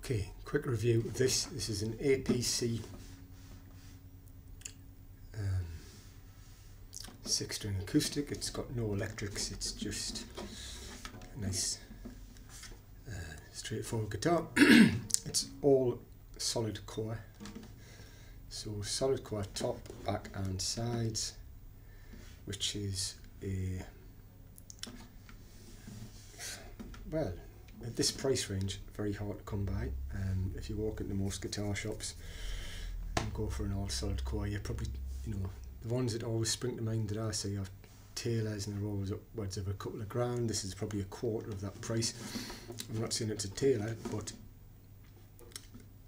Okay, quick review of this. This is an APC 6-string acoustic. It's got no electrics, it's just a nice straightforward guitar. It's all solid core, so solid core top, back and sides, which is a, well, at this price range, very hard to come by. If you walk into most guitar shops and go for an all solid core, you're probably, you know, the ones that always spring to mind that I see are Taylors, and they're always upwards of a couple of grand. This is probably a quarter of that price. I'm not saying it's a Taylor, but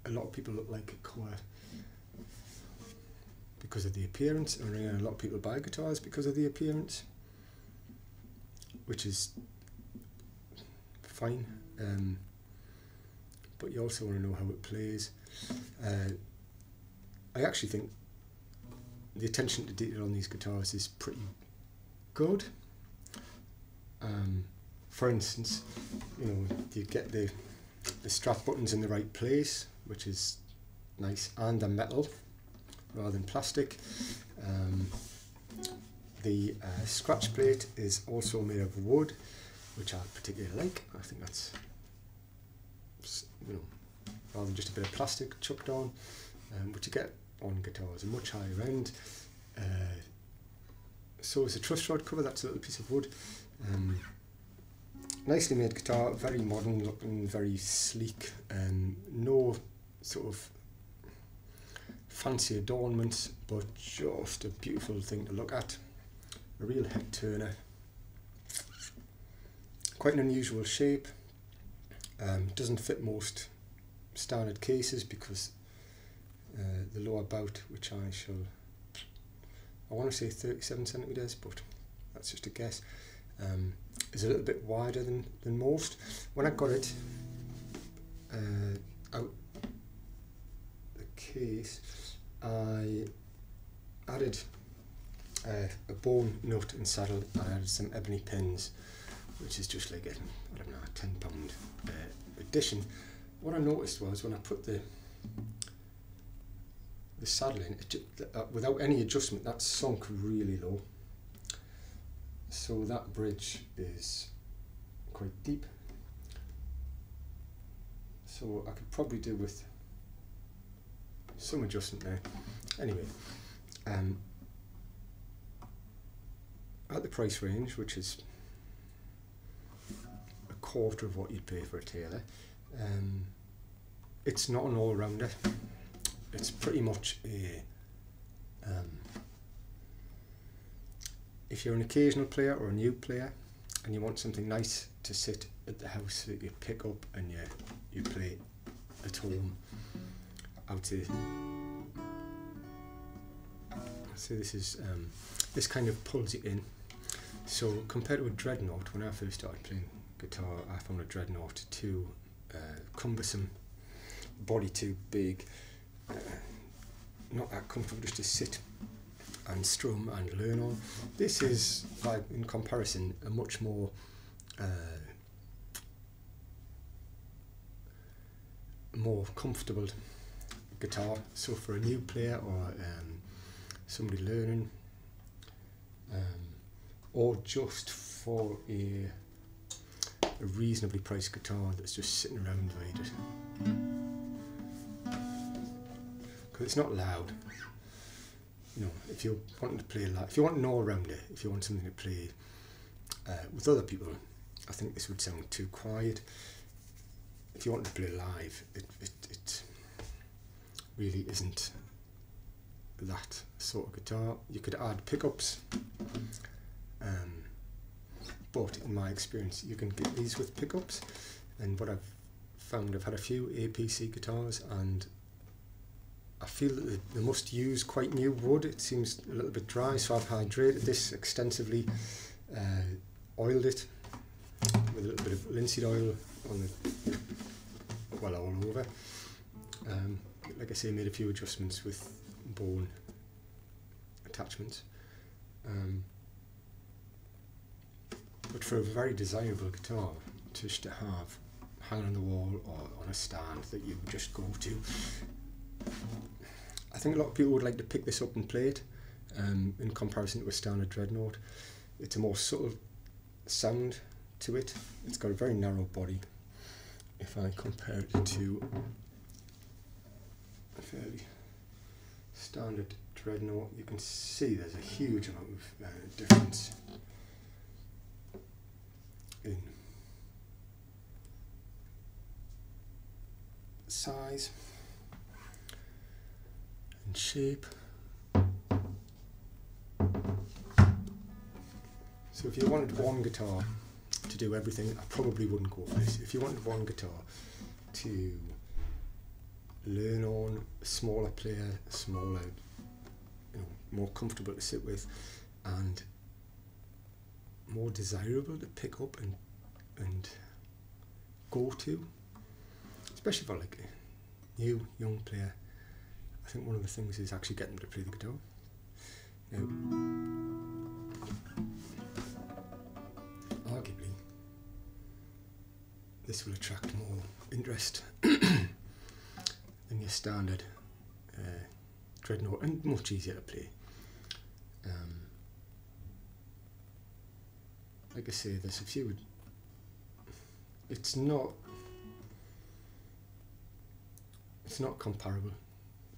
a lot of people look like a core because of the appearance, and a lot of people buy guitars because of the appearance, which is fine. But you also want to know how it plays. I actually think the attention to detail on these guitars is pretty good. For instance, you know, you get the strap buttons in the right place, which is nice, and they're metal rather than plastic. The scratch plate is also made of wood, which I particularly like. I think that's, you know, rather than just a bit of plastic chucked on, which you get on guitars a much higher end. So is the truss rod cover. That's a little piece of wood. Nicely made guitar, very modern looking, very sleek, no sort of fancy adornments, but just a beautiful thing to look at. A real head turner. Quite an unusual shape. Doesn't fit most standard cases because the lower bout, which I want to say 37 centimeters, but that's just a guess, is a little bit wider than most. When I got it out the case, I added a bone nut and saddle, and I added some ebony pins, which is just like a, I don't know, a £10 addition. What I noticed was when I put the saddle in, without any adjustment, that sunk really low. So that bridge is quite deep. So I could probably do with some adjustment there. Anyway, at the price range, which is a quarter of what you'd pay for a Taylor, it's not an all-rounder. It's pretty much a, if you're an occasional player or a new player and you want something nice to sit at the house that you pick up and you play at home, I would say this is this kind of pulls it in. So compared to a Dreadnought, when I first started playing guitar, I found a Dreadnought too cumbersome, body too big, not that comfortable just to sit and strum and learn on. This is, like, in comparison, a much more comfortable guitar. So for a new player or somebody learning, or just for a reasonably priced guitar that's just sitting around like it. Because it's not loud. You know, if you're wanting to play loud, if you want an all-rounder, if you want something to play with other people, I think this would sound too quiet. If you want to play live, it really isn't that sort of guitar. You could add pickups, but in my experience, you can get these with pickups. And what I've found, I've had a few APC guitars, and I feel that they must use quite new wood. It seems a little bit dry, so I've hydrated this extensively, oiled it with a little bit of linseed oil on the, well, all over. Like I say, made a few adjustments with bone attachments. But for a very desirable guitar, just to have hanging on the wall or on a stand that you would just go to. I think a lot of people would like to pick this up and play it in comparison to a standard dreadnought. It's a more subtle sound to it. It's got a very narrow body. If I compare it to a fairly standard dreadnought, you can see there's a huge amount of difference in size and shape. So if you wanted one guitar to do everything, I probably wouldn't go for this. If you wanted one guitar to learn on, a smaller player, smaller, more comfortable to sit with, and more desirable to pick up and go to, especially for like a new young player, I think one of the things is actually getting them to play the guitar. Now, arguably, this will attract more interest than your standard dreadnought, and much easier to play. Like I say, there's a few. It's not comparable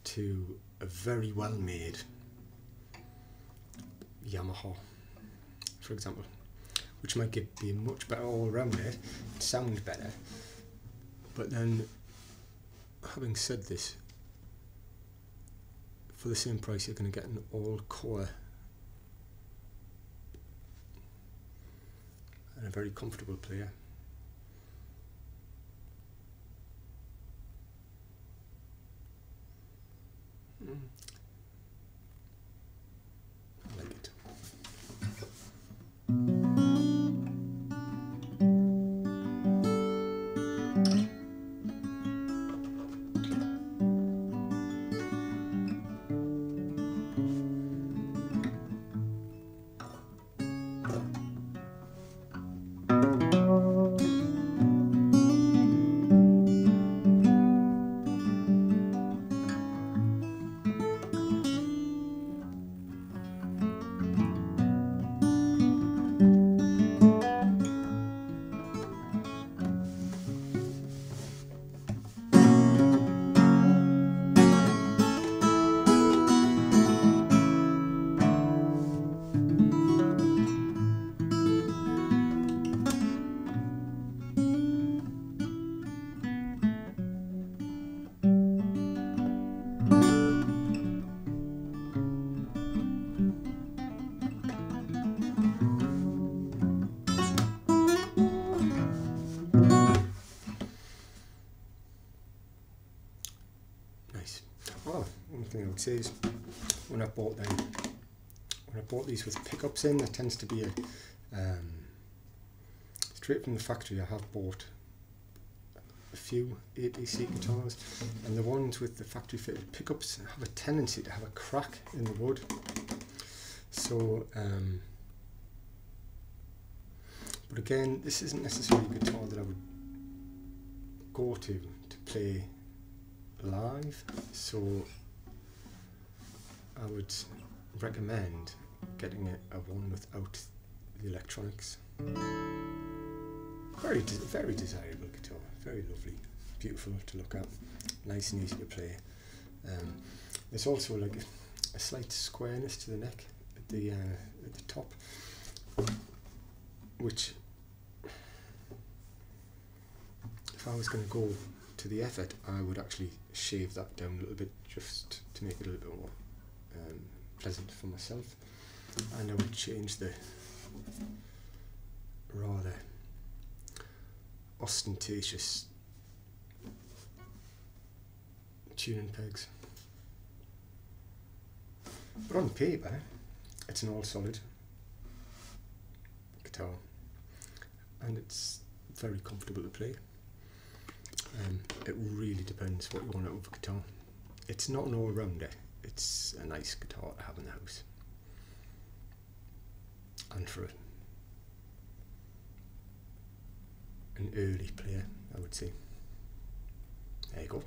to a very well made Yamaha, for example, which might be a much better all round it, sound better. But then, having said this, for the same price you're going to get an all KOA and a very comfortable player. I like it. One thing I would say is when I bought these with pickups in, there tends to be a straight from the factory. I have bought a few APC guitars, and the ones with the factory fitted pickups have a tendency to have a crack in the wood. So, but again, this isn't necessarily a guitar that I would go to play live, so I would recommend getting a one without the electronics. Very desirable guitar, very lovely, beautiful to look at, nice and easy to play. There's also like a slight squareness to the neck at the top, which, if I was going to go to the effort, I would actually shave that down a little bit just to make it a little bit more pleasant for myself, and I would change the rather ostentatious tuning pegs. But on paper, it's an all solid guitar, and it's very comfortable to play. It really depends what you want out of a guitar. It's not an all-rounder, it's a nice guitar to have in the house. And for an early player, I would say. There you go.